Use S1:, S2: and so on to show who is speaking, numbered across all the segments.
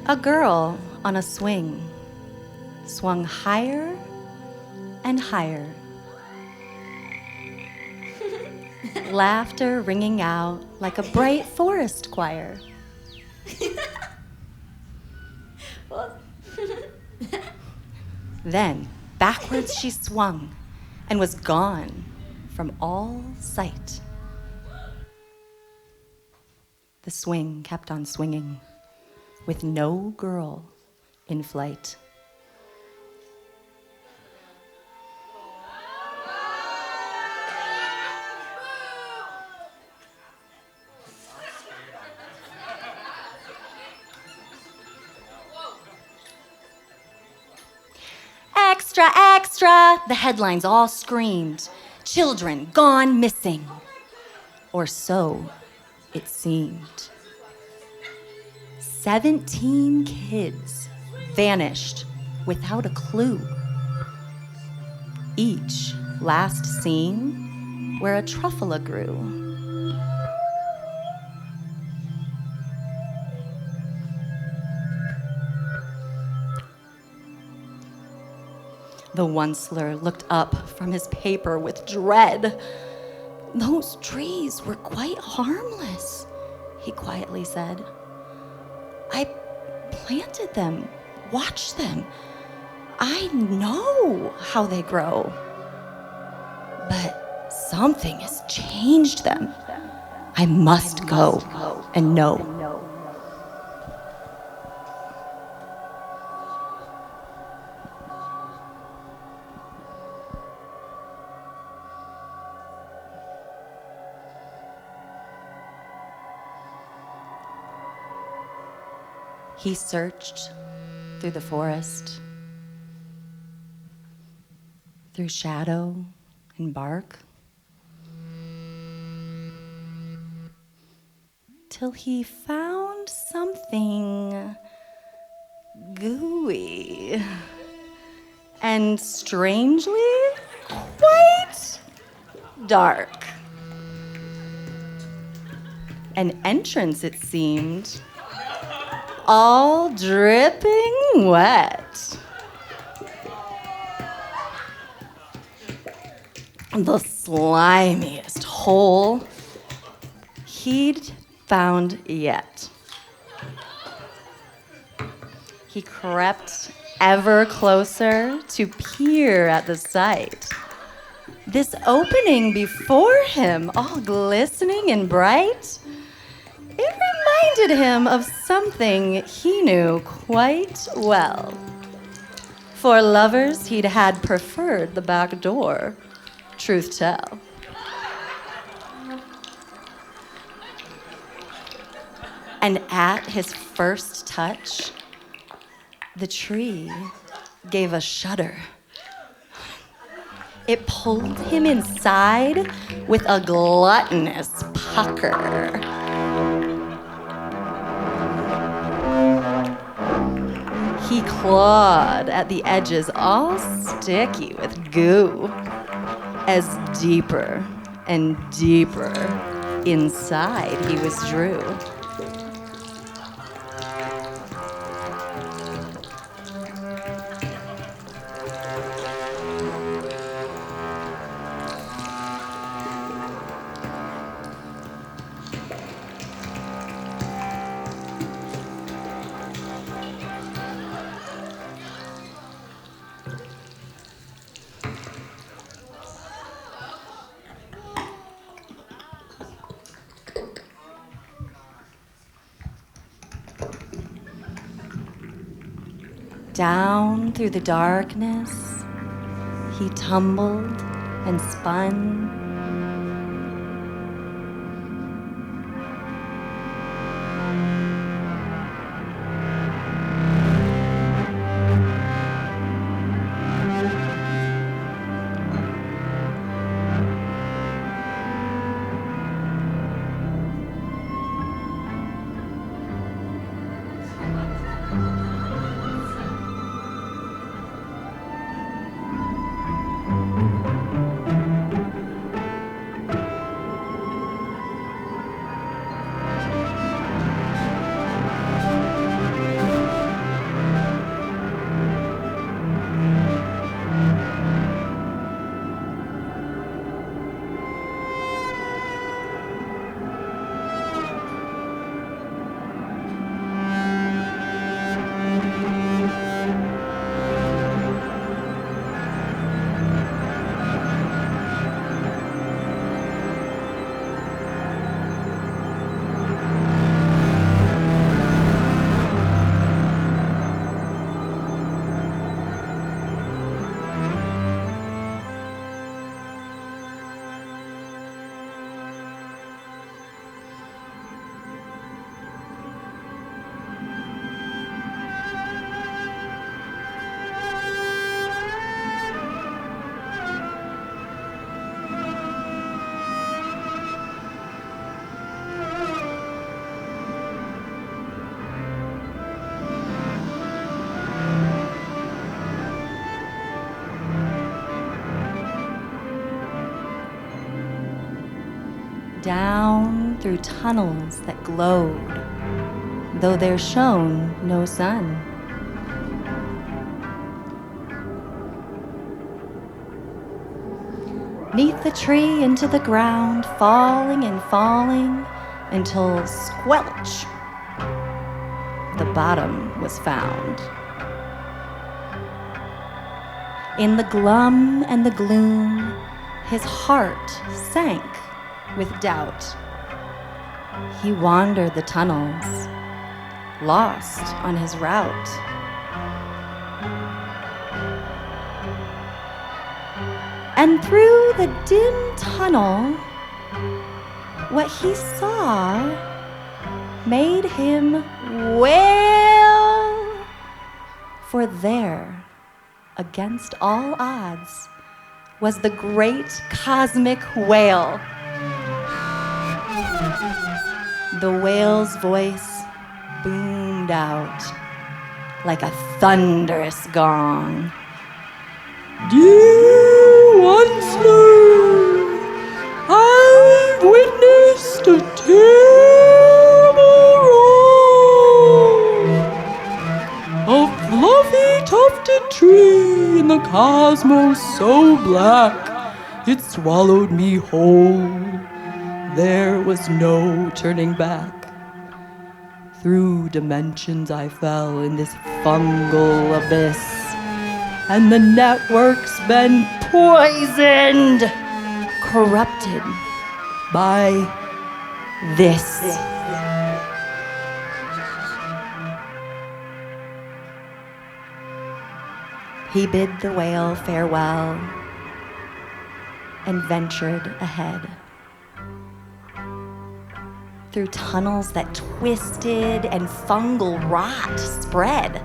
S1: A girl on a swing swung higher and higher. Laughter ringing out like a bright forest choir. Then backwards she swung and was gone from all sight. The swing kept on swinging with no girl in flight. Extra, extra, the headlines all screamed. Children gone missing. Or so it seemed. 17 kids vanished without a clue. Each last seen where a truffula grew. The Onceler looked up from his paper with dread. Those trees were quite harmless, he quietly said. I planted them, watched them. I know how they grow. But something has changed them. I must go and know. He searched through the forest, through shadow and bark, till he found something gooey and strangely quite dark. An entrance, it seemed, all dripping wet. The slimiest hole he'd found yet. He crept ever closer to peer at the sight. This opening before him, all glistening and bright, it reminded him of something he knew quite well. For lovers, he'd had preferred the back door, truth tell. And at his first touch, the tree gave a shudder. It pulled him inside with a gluttonous pucker. He clawed at the edges, all sticky with goo, as deeper and deeper inside he was drew. Down through the darkness, he tumbled and spun. down through tunnels that glowed, though there shone no sun. Neath the tree into the ground, falling and falling, until squelch, the bottom was found. In the glum and the gloom, his heart sank with doubt. He wandered the tunnels, lost on his route. And through the dim tunnel, what he saw made him wail. For there, against all odds, was the great cosmic whale. The whale's voice boomed out like a thunderous gong.
S2: Dear Onceler, I've witnessed a terrible wrong. A fluffy tufted tree in the cosmos so black it swallowed me whole. There was no turning back. Through dimensions I fell in this fungal abyss, and the network's been poisoned, corrupted by this.
S1: He bid the whale farewell and ventured ahead. Through tunnels that twisted and fungal rot spread.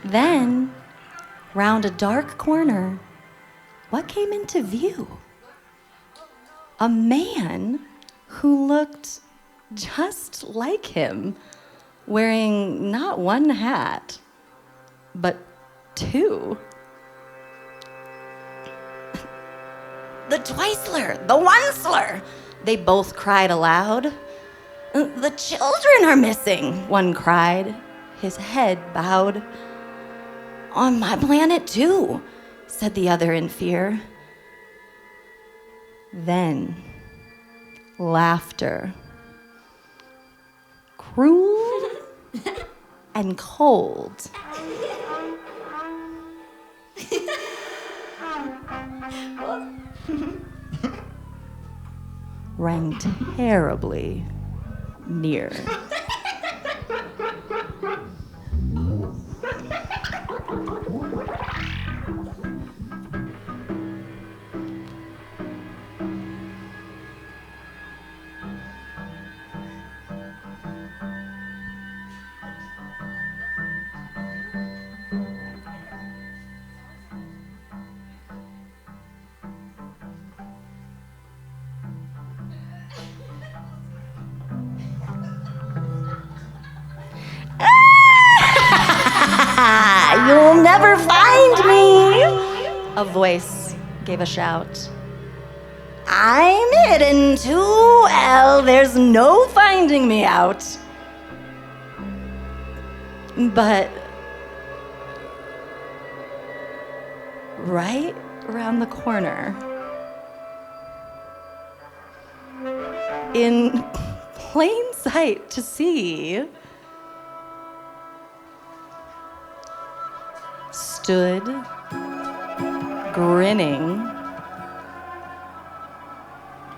S1: Then, round a dark corner, what came into view? A man who looked just like him, wearing not one hat, but two. The Thriceler, the Onceler, they both cried aloud. The children are missing, one cried, his head bowed. On my planet too, said the other in fear. Then, laughter. Cruel and cold. Rang terribly near. never find me. A voice gave a shout. I'm hidden too well. There's no finding me out. But right around the corner, in plain sight to see, stood, grinning,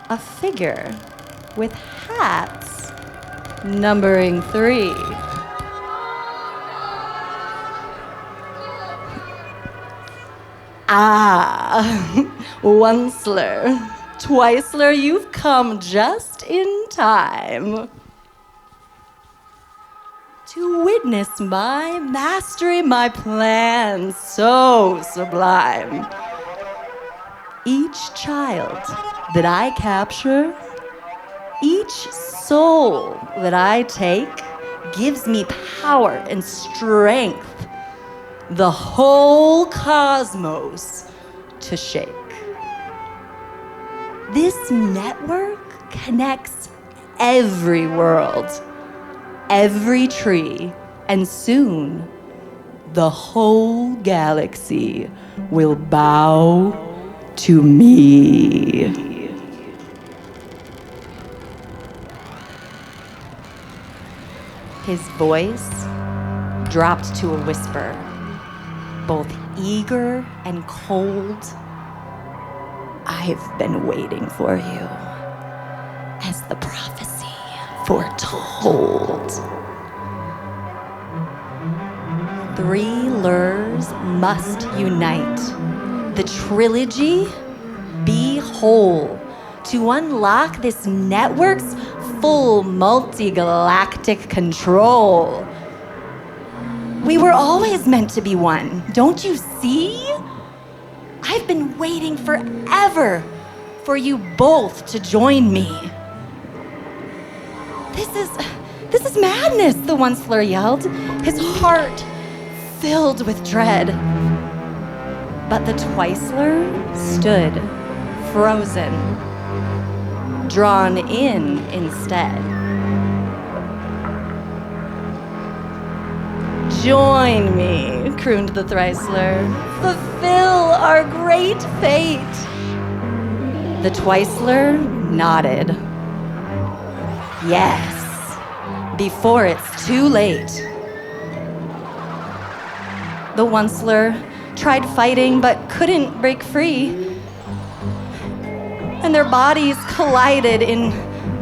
S1: a figure with hats numbering 3. Onceler, Thriceler, you've come just in time to witness my mastery, my plan so sublime. Each child that I capture, each soul that I take, gives me power and strength, the whole cosmos to shake. This network connects every world, every tree, and soon the whole galaxy will bow to me. His voice dropped to a whisper, both eager and cold. I've been waiting for you, as the prophecy foretold. 3 lures must unite. The trilogy be whole to unlock this network's full multi-galactic control. We were always meant to be one, don't you see? I've been waiting forever for you both to join me. This is madness, the Onceler yelled, his heart filled with dread. But the Thriceler stood, frozen, drawn in instead. Join me, crooned the Thriceler. Fulfill our great fate. The Thriceler nodded. Yes, before it's too late. The Onceler tried fighting but couldn't break free. And their bodies collided in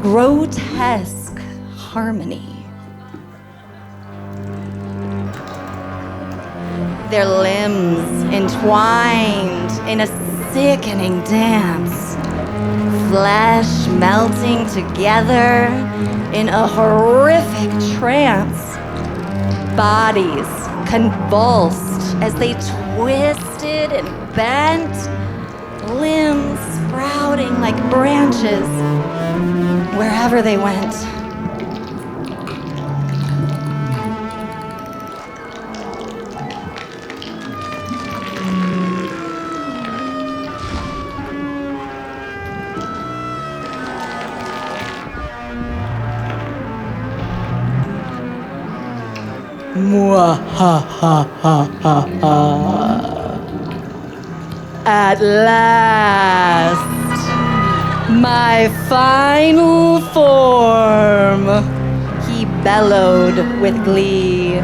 S1: grotesque harmony. Their limbs entwined in a sickening dance, flesh melting together in a horrific trance, bodies convulsed as they twisted and bent, limbs sprouting like branches wherever they went. At last, my final form, he bellowed with glee.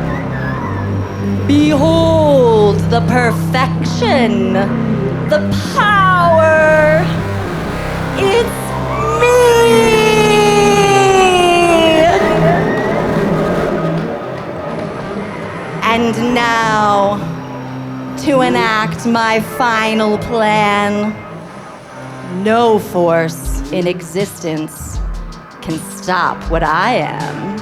S1: Behold the perfection, the power, it's me! And now, to enact my final plan, no force in existence can stop what I am.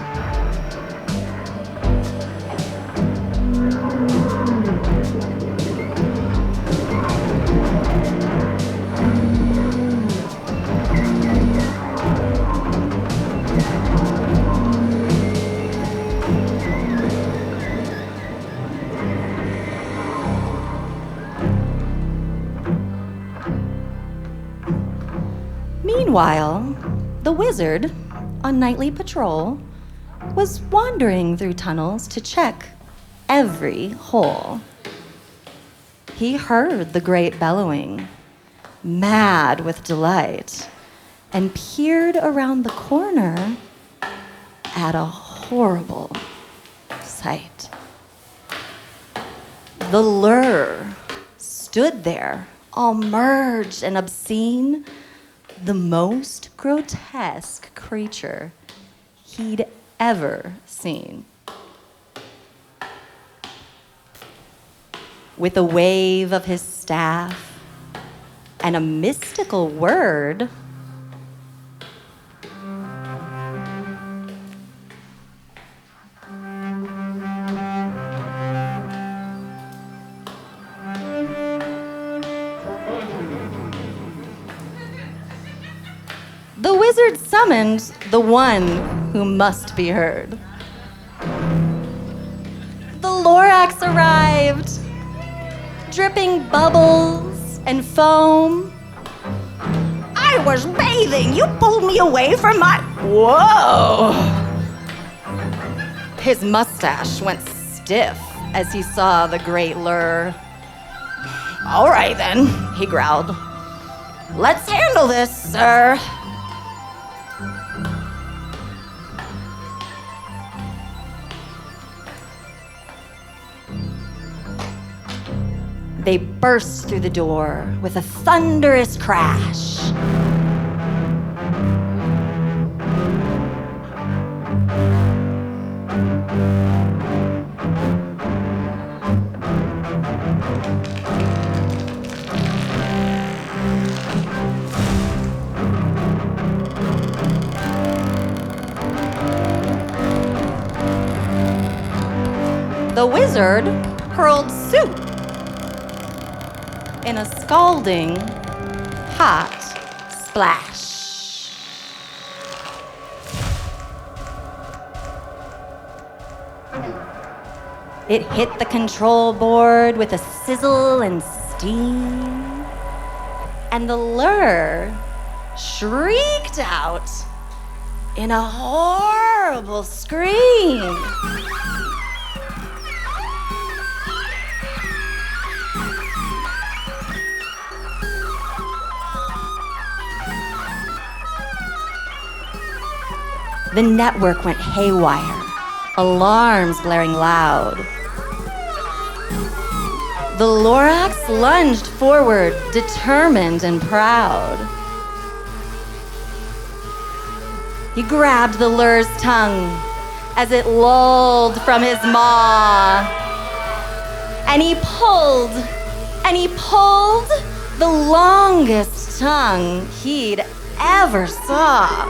S1: Meanwhile, the wizard, on nightly patrol, was wandering through tunnels to check every hole. He heard the great bellowing, mad with delight, and peered around the corner at a horrible sight. The lure stood there, all merged and obscene, the most grotesque creature he'd ever seen. With a wave of his staff and a mystical word, the wizard summoned the one who must be heard. The Lorax arrived, dripping bubbles and foam. I was bathing. You pulled me away from my... Whoa! His mustache went stiff as he saw the great lure. All right, then, he growled. Let's handle this, sir. They burst through the door with a thunderous crash. The wizard hurled soup in a scalding, hot splash. It hit the control board with a sizzle and steam, and the lure shrieked out in a horrible scream. The network went haywire, alarms blaring loud. The Lorax lunged forward, determined and proud. He grabbed the lure's tongue as it lolled from his maw. And he pulled the longest tongue he'd ever saw.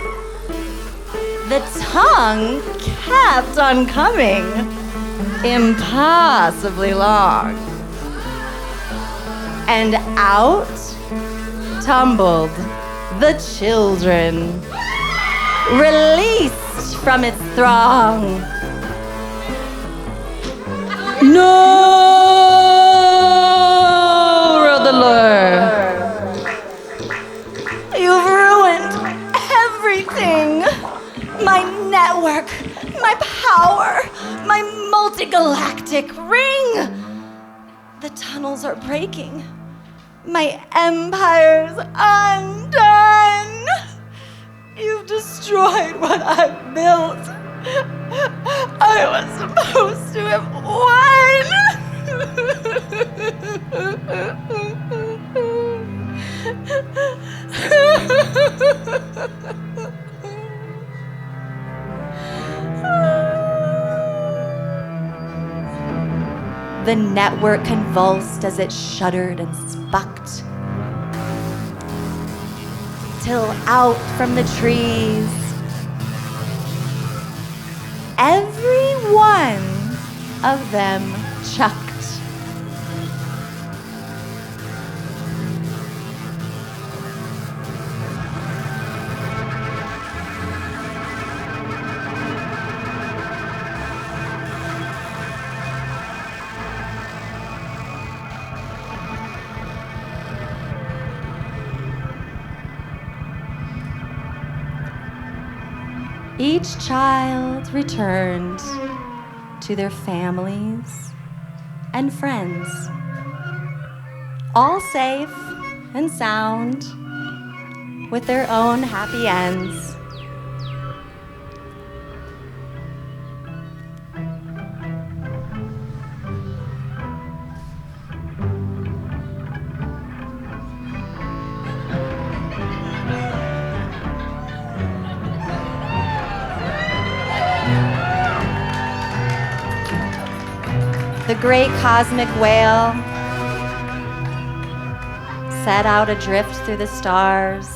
S1: The tongue kept on coming, impossibly long. And out tumbled the children, released from its throng.
S2: No! Roared the lure.
S1: You've ruined everything. My network, my power, my multi-galactic ring. The tunnels are breaking. My empire's undone. You've destroyed what I've built. I was supposed to have won. The network convulsed as it shuddered and spucked. Till out from the trees, every one of them chucked. Each child returned to their families and friends, all safe and sound, with their own happy ends. The great cosmic whale set out adrift through the stars.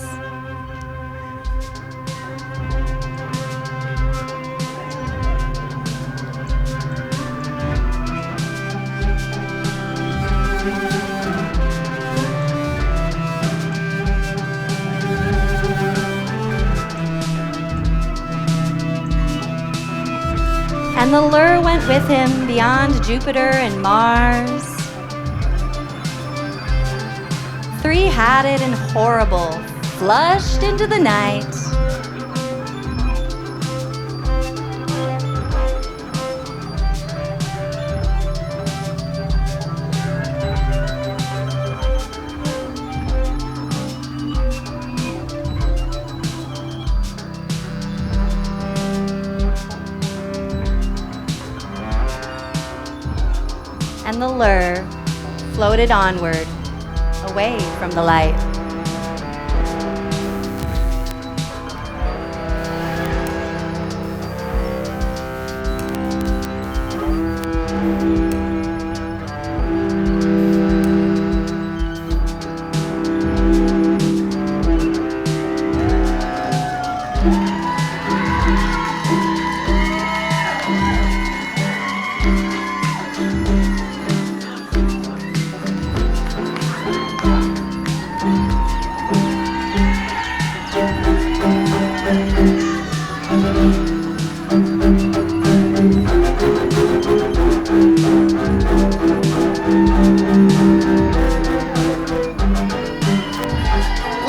S1: And the lure went with him beyond Jupiter and Mars. Three-hatted and horrible, flushed into the night. And the lure floated onward, away from the light.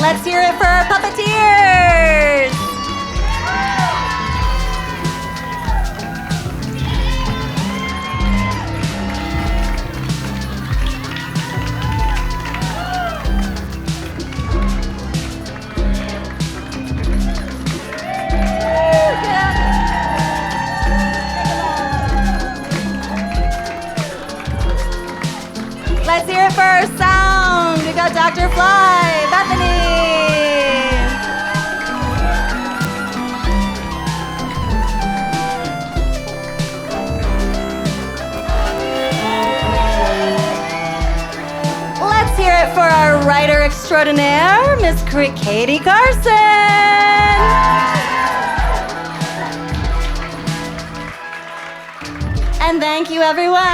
S1: Let's hear it for our puppeteers! Let's hear it for our sound. We got Dr. Fly, Bethany. Let's hear it for our writer extraordinaire, Miss Katie Carson. And thank you, everyone.